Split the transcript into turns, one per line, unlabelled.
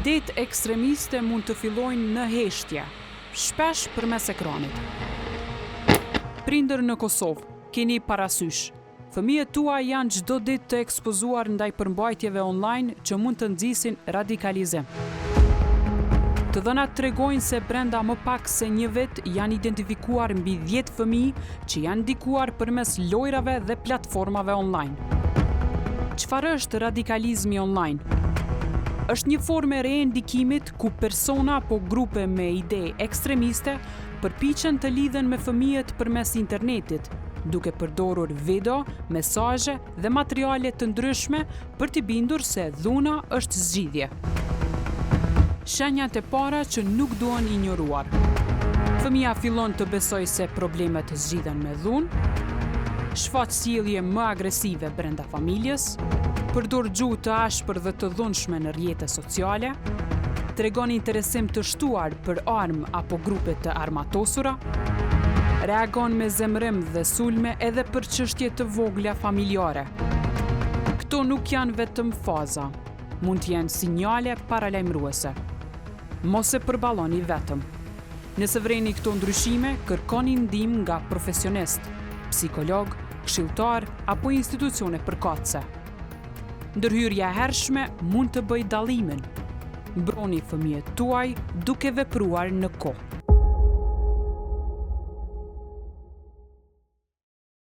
Idetë ekstremiste mund të fillojnë në heshtje, shpesh përmes ekranit. Prindër në Kosovë, keni parasysh, fëmijët tuaj janë çdo ditë të ekspozuar ndaj përmbajtjeve online që mund të nxisin radikalizim. Të dhënat tregojnë se brenda më pak se një vit janë identifikuar mbi 10 fëmijë që janë ndikuar përmes lojrave dhe platformave online. Çfarë është radikalizmi online? Është një formë e re e ndikimit ku persona apo grupe me ide ekstremiste përpiqen të lidhen me fëmijët përmes internetit, duke përdorur video, mesazhe dhe materiale të ndryshme për t'i bindur se dhuna është zgjidhje. Shenjat e para që nuk duhen injoruar. Fëmia fillon të besojë se problemet zgjidhen me dhunë, shfaq sjellje më agresive brenda familjes, përdor gjuhë të ashpër dhe të dhunshme në rrjete sociale, tregon interesim të shtuar për armë apo grupe të armatosura, reagon me zemrim dhe sulme edhe për çështje të vogla familjare. Këto nuk janë vetëm faza, mund të jenë sinjale paralajmëruese. Mos e përballoni vetëm. Nëse vreni këto ndryshime, kërkoni ndihmë nga profesionist, psikolog, këshilltar apo institucione përkatëse. Ndërhyrja e hershme mund të bëjë dallimin. Mbroni fëmijët tuaj duke vepruar në kohë.